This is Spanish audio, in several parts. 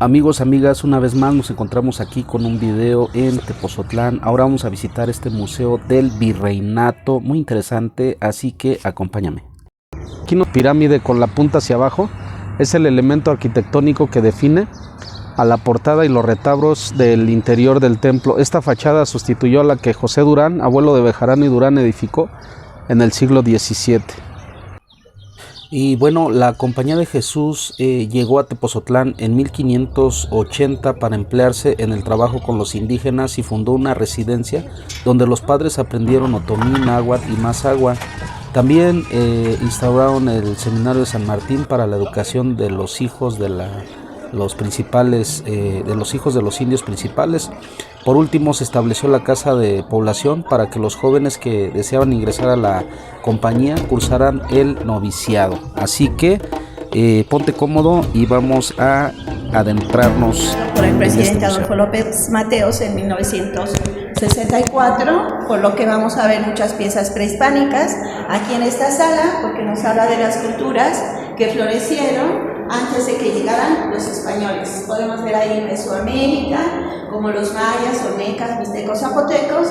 Amigos, amigas, una vez más nos encontramos aquí con un video en Tepozotlán. Ahora vamos a visitar este museo del virreinato, muy interesante, así que acompáñame. Aquí una pirámide con la punta hacia abajo es el elemento arquitectónico que define a la portada y los retablos del interior del templo. Esta fachada sustituyó a la que José Durán, abuelo de Bejarano y Durán, edificó en el siglo XVII. Y bueno, la Compañía de Jesús llegó a Tepozotlán en 1580 para emplearse en el trabajo con los indígenas y fundó una residencia donde los padres aprendieron otomí, náhuatl y mazahua. También instauraron el Seminario de San Martín para la educación de los hijos de los hijos de los indios principales. Por último, se estableció la casa de población para que los jóvenes que deseaban ingresar a la compañía cursaran el noviciado. Así que ponte cómodo y vamos a adentrarnos. Por el presidente Adolfo López Mateos en 1964, por lo que vamos a ver muchas piezas prehispánicas aquí en esta sala, porque nos habla de las culturas que florecieron antes de que llegaran los españoles. Podemos ver ahí Mesoamérica, como los mayas, olmecas, mixtecos, zapotecos,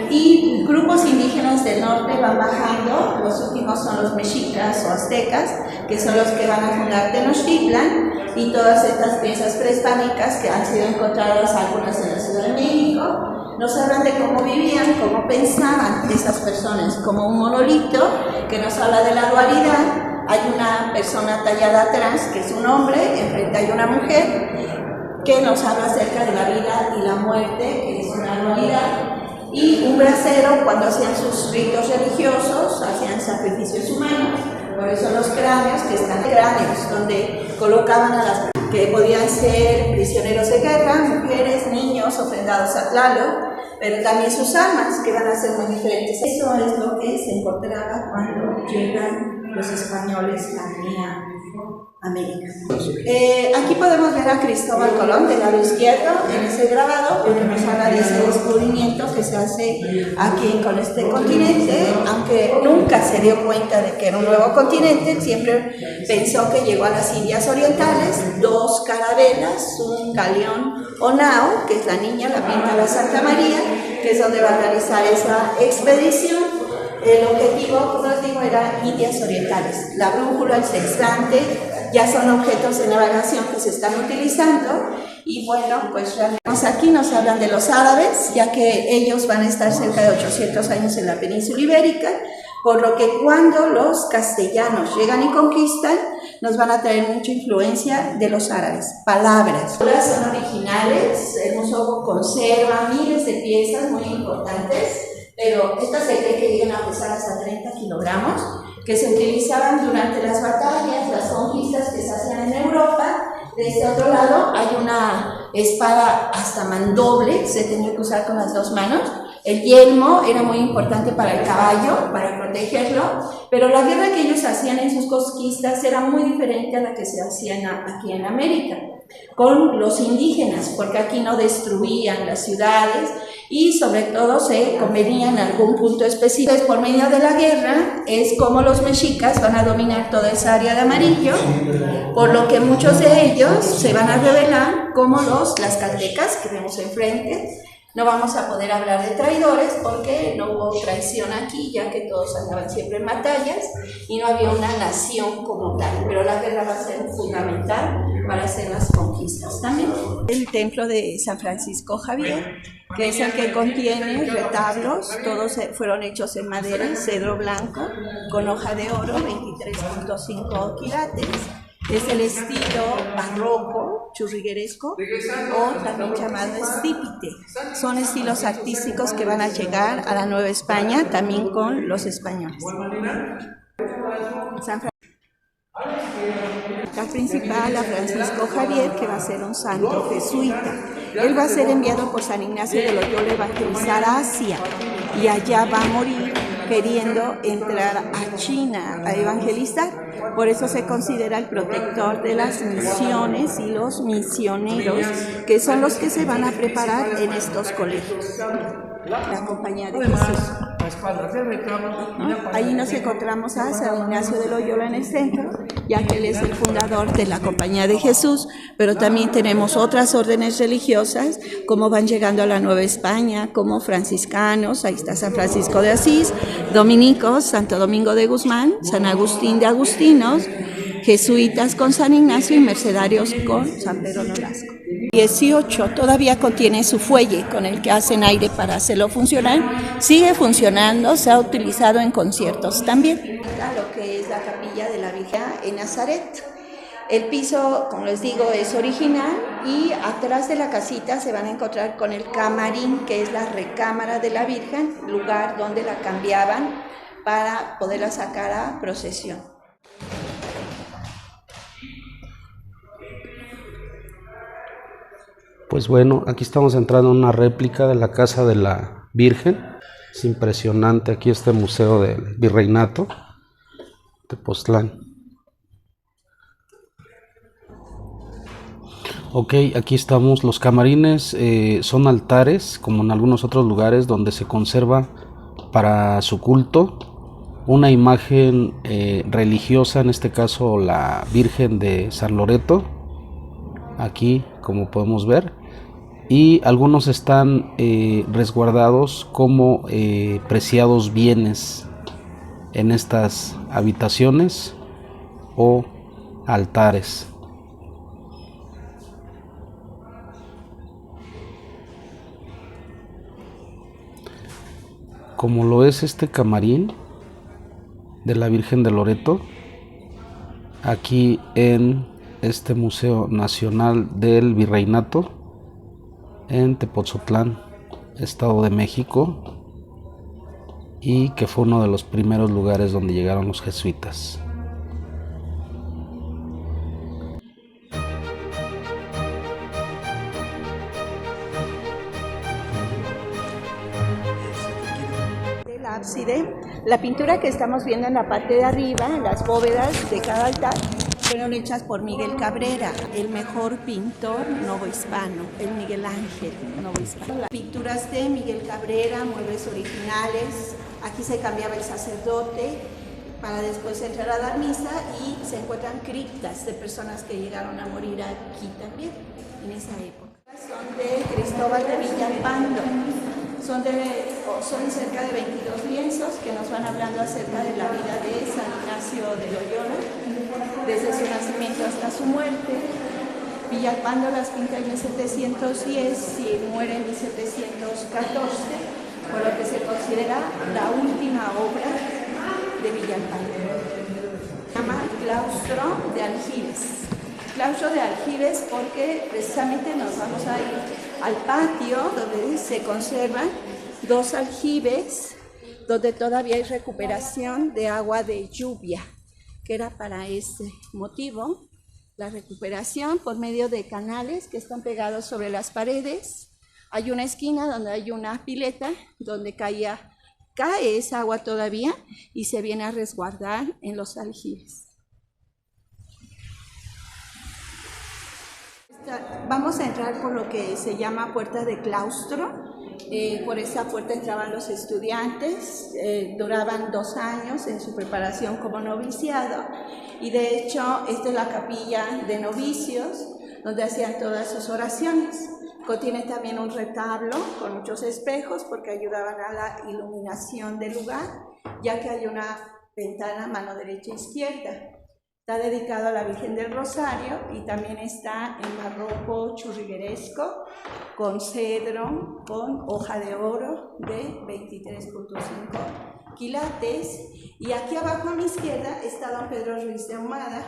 y grupos indígenas del norte van bajando. Los últimos son los mexicas o aztecas, que son los que van a fundar Tenochtitlan, y todas estas piezas prehispánicas que han sido encontradas, algunas en la Ciudad de México, nos hablan de cómo vivían, cómo pensaban esas personas, como un monolito que nos habla de la dualidad. Hay una persona tallada atrás, que es un hombre, enfrente hay una mujer, que nos habla acerca de la vida y la muerte, que es una dualidad, y un bracero cuando hacían sus ritos religiosos, hacían sacrificios humanos. Por eso los cráneos, que están en cráneos, donde colocaban a las que podían ser prisioneros de guerra, mujeres, niños, ofrendados a Tlaloc, pero también sus almas, que van a ser muy diferentes. Eso es lo que se encontraba cuando llegan los españoles a América. Aquí podemos ver a Cristóbal Colón del lado izquierdo en ese grabado, porque nos habla de ese descubrimiento que se hace aquí con este continente, aunque nunca se dio cuenta de que era un nuevo continente. Siempre pensó que llegó a las Indias Orientales, 2 carabelas, un galeón o nao, que es la niña, la pinta la Santa María, que es donde va a realizar esa expedición. El objetivo, como les digo, era Indias Orientales. La brújula, el sextante, ya son objetos de navegación que se están utilizando. Y bueno, pues realmente aquí nos hablan de los árabes, ya que ellos van a estar cerca de 800 años en la península ibérica, por lo que cuando los castellanos llegan y conquistan, nos van a traer mucha influencia de los árabes. Palabras. Las son originales, el museo conserva miles de piezas muy importantes, pero estas se cree que llegan a pesar hasta 30 kilogramos, que se utilizaban durante las batallas, las conquistas que se hacían en Europa. De este otro lado hay una espada hasta mandoble, se tenía que usar con las 2 manos. El yelmo era muy importante para el caballo, para protegerlo, pero la guerra que ellos hacían en sus conquistas era muy diferente a la que se hacía aquí en América, con los indígenas, porque aquí no destruían las ciudades y sobre todo se convenían en algún punto específico. Entonces, por medio de la guerra es como los mexicas van a dominar toda esa área de amarillo, por lo que muchos de ellos se van a rebelar, como las caltecas que vemos enfrente. No vamos a poder hablar de traidores porque no hubo traición aquí, ya que todos andaban siempre en batallas y no había una nación como tal, pero la guerra va a ser fundamental para hacer las conquistas también. El templo de San Francisco Javier, que es el que contiene retablos, todos fueron hechos en madera, cedro blanco, con hoja de oro, 23.5 quilates. Es el estilo barroco, churrigueresco, o también llamado estípite. Son estilos artísticos que van a llegar a la Nueva España, también con los españoles. La principal a Francisco Javier, que va a ser un santo jesuita. Él va a ser enviado por San Ignacio de Loyola a evangelizar a Asia, y allá va a morir queriendo entrar a China a evangelizar. Por eso se considera el protector de las misiones y los misioneros, que son los que se van a preparar en estos colegios. La Compañía de Jesús. ¿no? Ahí nos encontramos a San Ignacio de Loyola en el centro, ya que él es el fundador de la Compañía de Jesús, pero también tenemos otras órdenes religiosas, como van llegando a la Nueva España, como franciscanos, ahí está San Francisco de Asís, dominicos, Santo Domingo de Guzmán, San Agustín de Agustinos, jesuitas con San Ignacio y mercedarios con San Pedro Nolasco. 18 todavía contiene su fuelle con el que hacen aire para hacerlo funcionar, sigue funcionando, se ha utilizado en conciertos también. Lo que es la capilla de la Virgen en Nazaret. El piso, como les digo, es original y atrás de la casita se van a encontrar con el camarín, que es la recámara de la Virgen, lugar donde la cambiaban para poderla sacar a procesión. Pues bueno, aquí estamos entrando en una réplica de la casa de la Virgen. Es impresionante aquí este museo del Virreinato Tepoztlán. Ok, aquí estamos. Los camarines son altares, como en algunos otros lugares, donde se conserva para su culto una imagen religiosa, en este caso la Virgen de San Loreto, aquí como podemos ver, y algunos están resguardados como preciados bienes en estas habitaciones o altares. Como lo es este camarín de la Virgen de Loreto, aquí en este Museo Nacional del Virreinato en Tepoztlán, Estado de México, y que fue uno de los primeros lugares donde llegaron los jesuitas. El ábside, la pintura que estamos viendo en la parte de arriba, en las bóvedas de cada altar, fueron hechas por Miguel Cabrera, el mejor pintor novohispano, el Miguel Ángel novohispano. Las pinturas de Miguel Cabrera, muebles originales, aquí se cambiaba el sacerdote para después entrar a dar misa y se encuentran criptas de personas que llegaron a morir aquí también, en esa época. Son de Cristóbal de Villalpando. Son cerca de 22 lienzos que nos van hablando acerca de la vida de San Ignacio de Loyola, desde su nacimiento hasta su muerte. Villalpando las pinta en 1710 y muere en 1714, por lo que se considera la última obra de Villalpando. Se llama Claustro de Aljibes. Claustro de Aljibes porque precisamente nos vamos a ir al patio donde se conservan dos aljibes, donde todavía hay recuperación de agua de lluvia, que era para ese motivo, la recuperación por medio de canales que están pegados sobre las paredes. Hay una esquina donde hay una pileta donde cae esa agua todavía y se viene a resguardar en los aljibes. Vamos a entrar por lo que se llama puerta de claustro. Por esa puerta entraban los estudiantes, duraban 2 años en su preparación como noviciado, y de hecho esta es la capilla de novicios donde hacían todas sus oraciones. Contiene también un retablo con muchos espejos porque ayudaban a la iluminación del lugar, ya que hay una ventana a mano derecha e izquierda. Está dedicado a la Virgen del Rosario y también está en barroco churrigueresco, con cedro, con hoja de oro de 23.5 quilates. Y aquí abajo a mi izquierda está don Pedro Ruiz de Ahumada,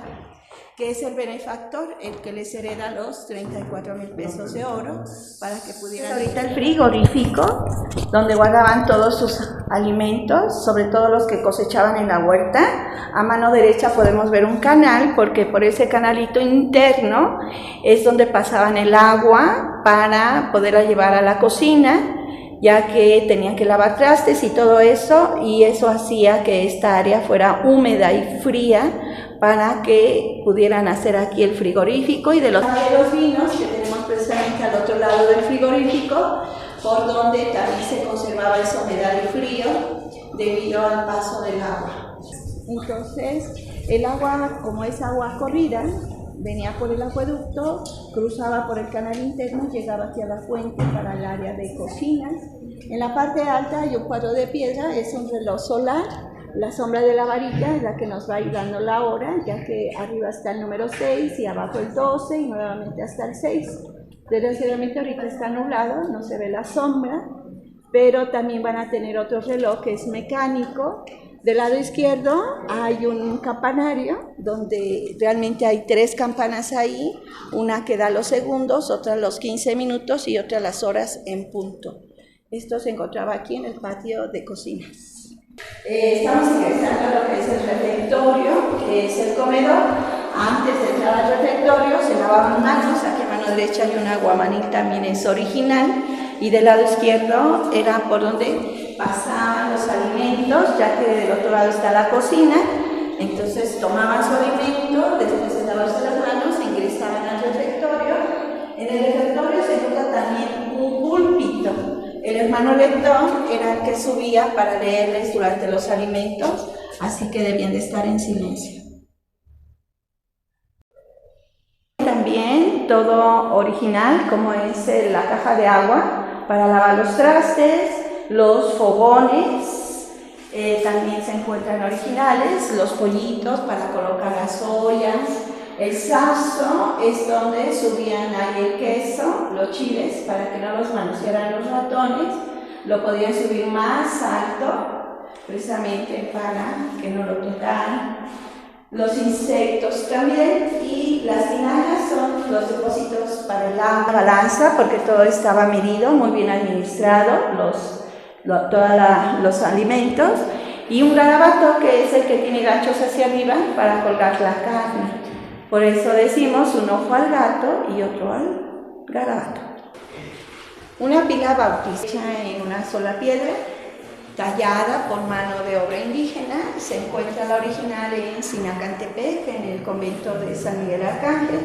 que es el benefactor, el que les hereda los 34,000 pesos de oro para que pudieran... Ahorita el frigorífico, donde guardaban todos sus alimentos, sobre todo los que cosechaban en la huerta. A mano derecha podemos ver un canal, porque por ese canalito interno es donde pasaban el agua para poderla llevar a la cocina, ya que tenían que lavar trastes y todo eso, y eso hacía que esta área fuera húmeda y fría para que pudieran hacer aquí el frigorífico. Y de los vinos que tenemos precisamente al otro lado del frigorífico, por donde también se conservaba el somedario frío, debido al paso del agua. Entonces, el agua, como es agua corrida, venía por el acueducto, cruzaba por el canal interno, llegaba aquí a la fuente para el área de cocinas. En la parte alta hay un cuadro de piedra, es un reloj solar. La sombra de la varilla es la que nos va a ir dando la hora, ya que arriba está el número 6 y abajo el 12 y nuevamente hasta el 6. Desgraciadamente ahorita está nublado, no se ve la sombra, pero también van a tener otro reloj que es mecánico. Del lado izquierdo hay un campanario donde realmente hay 3 campanas ahí, una que da los segundos, otra los 15 minutos y otra las horas en punto. Esto se encontraba aquí en el patio de cocinas. Estamos ingresando a lo que es el refectorio, que es el comedor. Antes de entrar al refectorio se lavaban manos, aquí a mano derecha hay una guamaní, también es original, y del lado izquierdo era por donde pasaban los alimentos, ya que del otro lado está la cocina. Entonces tomaban su alimento, después de lavarse las manos, ingresaban al refectorio. En el refectorio se encuentra también un púlpito. El hermano lector era el que subía para leerles durante los alimentos, así que debían de estar en silencio. También todo original, como es la caja de agua para lavar los trastes, los fogones, también se encuentran originales, los pollitos para colocar las ollas. El sazo es donde subían ahí el queso, los chiles, para que no los manosearan los ratones. Lo podían subir más alto, precisamente para que no lo tocaran. Los insectos también, y las tinajas son los depósitos para la balanza, porque todo estaba medido, muy bien administrado, todos los alimentos. Y un garabato, que es el que tiene ganchos hacia arriba para colgar la carne. Por eso decimos un ojo al gato y otro al garabato. Una pila bautista en una sola piedra, tallada por mano de obra indígena, se encuentra la original en Sinacantepec, en el convento de San Miguel Arcángel.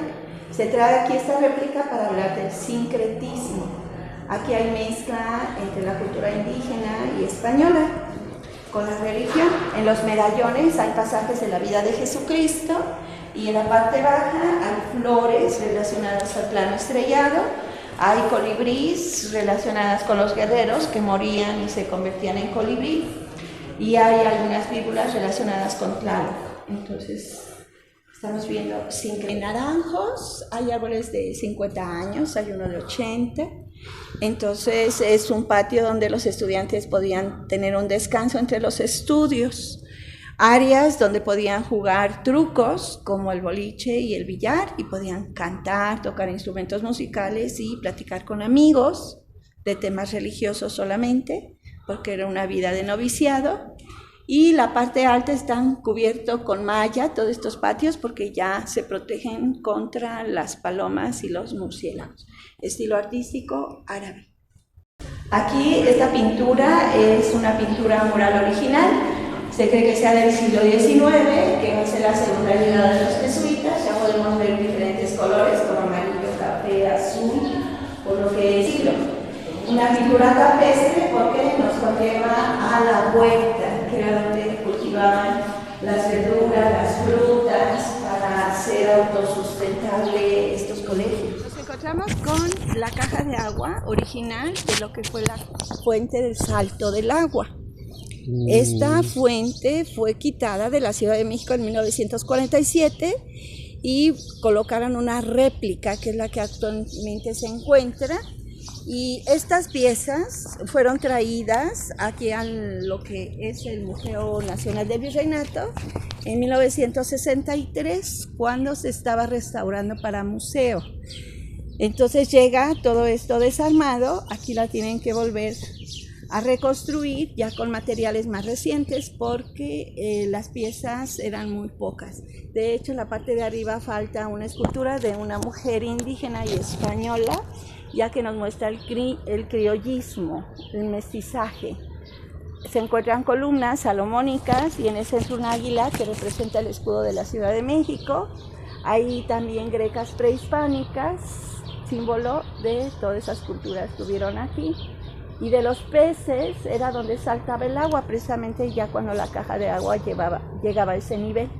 Se trae aquí esta réplica para hablar del sincretismo. Aquí hay mezcla entre la cultura indígena y española con la religión. En los medallones hay pasajes de la vida de Jesucristo, y en la parte baja hay flores relacionadas al plano estrellado, hay colibríes relacionadas con los guerreros que morían y se convertían en colibrí, y hay algunas víbulas relacionadas con Tlaloc. Entonces estamos viendo en naranjos, hay árboles de 50 años, hay uno de 80. Entonces es un patio donde los estudiantes podían tener un descanso entre los estudios. Áreas donde podían jugar trucos como el boliche y el billar, y podían cantar, tocar instrumentos musicales y platicar con amigos de temas religiosos solamente, porque era una vida de noviciado. Y la parte alta están cubiertos con malla, todos estos patios, porque ya se protegen contra las palomas y los murciélagos. Estilo artístico árabe. Aquí esta pintura es una pintura mural original. Se cree que sea del siglo XIX, que va a ser la segunda llegada de los jesuitas. Ya podemos ver diferentes colores como amarillo, café, azul, por lo que es siglo. Una pintura campestre porque nos conlleva a la huerta, que era donde cultivaban las verduras, las frutas, para hacer autosustentable estos colegios. Nos encontramos con la caja de agua original de lo que fue la fuente del Salto del Agua. Esta fuente fue quitada de la Ciudad de México en 1947 y colocaron una réplica, que es la que actualmente se encuentra. Y estas piezas fueron traídas aquí a lo que es el Museo Nacional del Virreinato en 1963, cuando se estaba restaurando para museo. Entonces llega todo esto desarmado, aquí la tienen que volver a reconstruir ya con materiales más recientes, porque las piezas eran muy pocas. De hecho, en la parte de arriba falta una escultura de una mujer indígena y española, ya que nos muestra el criollismo, el mestizaje. Se encuentran columnas salomónicas y en el centro un águila que representa el escudo de la Ciudad de México. Hay también grecas prehispánicas, símbolo de todas esas culturas que hubieron aquí. Y de los peces era donde saltaba el agua, precisamente ya cuando la caja de agua llegaba a ese nivel.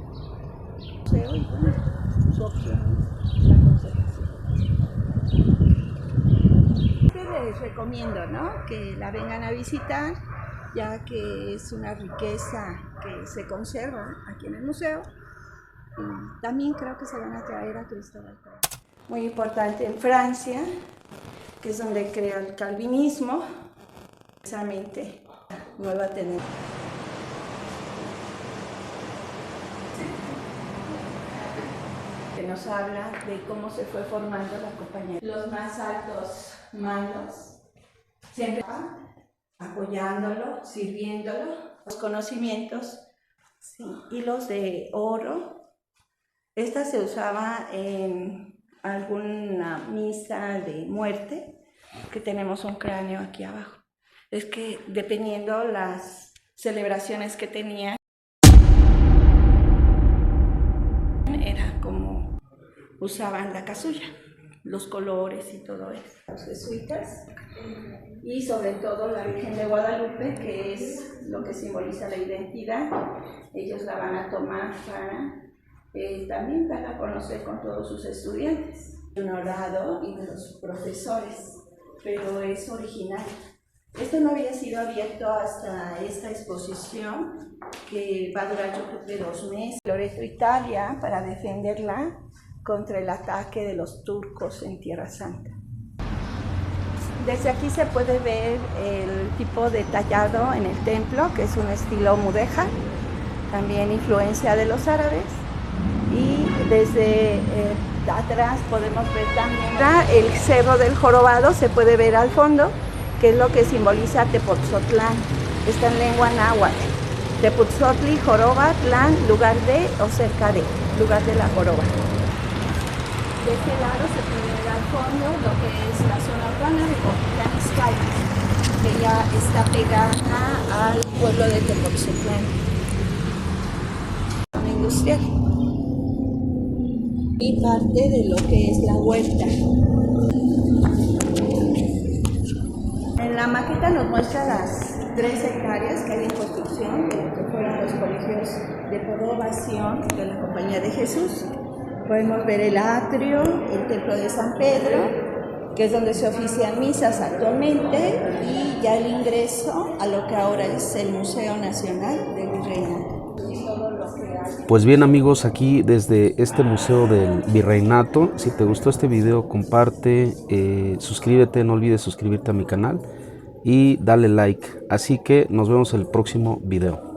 Y bueno, su opción, la conservación. Les recomiendo, ¿no?, que la vengan a visitar, ya que es una riqueza que se conserva aquí en el museo. Y también creo que se van a traer a Cristóbal Colón. Muy importante en Francia, que es donde crea el calvinismo, precisamente nueva tendencia. Que nos habla de cómo se fue formando la compañía. Los más altos mandos, siempre apoyándolo, sirviéndolo, los conocimientos, sí, hilos de oro. Esta se usaba en alguna misa de muerte, que tenemos un cráneo aquí abajo. Es que dependiendo las celebraciones que tenía, era como usaban la casulla, los colores y todo eso. Los jesuitas y sobre todo la Virgen de Guadalupe, que es lo que simboliza la identidad. Ellos la van a tomar para también dar a conocer con todos sus estudiantes, honorado y de los profesores, pero es original. Esto no había sido abierto hasta esta exposición, que va a durar yo creo que 2 meses. Loreto, Italia, para defenderla contra el ataque de los turcos en Tierra Santa. Desde aquí se puede ver el tipo de tallado en el templo, que es un estilo mudéjar, también influencia de los árabes. Y desde atrás podemos ver también el Cerro del Jorobado, se puede ver al fondo, que es lo que simboliza Tepoztlán. Está en lengua náhuatl. Tepotzotli, Joroba, Tlán, lugar de o cerca de, lugar de la joroba. De este lado se puede ver al fondo lo que es la zona urbana de Coquitlán Izcalli, que ya está pegada al pueblo de Tepoztlán. Zona industrial. Y parte de lo que es la huerta. En la maqueta nos muestra las 3 hectáreas que hay en construcción, de lo que fueron los colegios de Probación de la Compañía de Jesús. Podemos ver el atrio, el templo de San Pedro, que es donde se ofician misas actualmente, y ya el ingreso a lo que ahora es el Museo Nacional del Virreinato. Pues bien amigos, aquí desde este Museo del Virreinato, si te gustó este video comparte, suscríbete, no olvides suscribirte a mi canal y dale like. Así que nos vemos en el próximo video.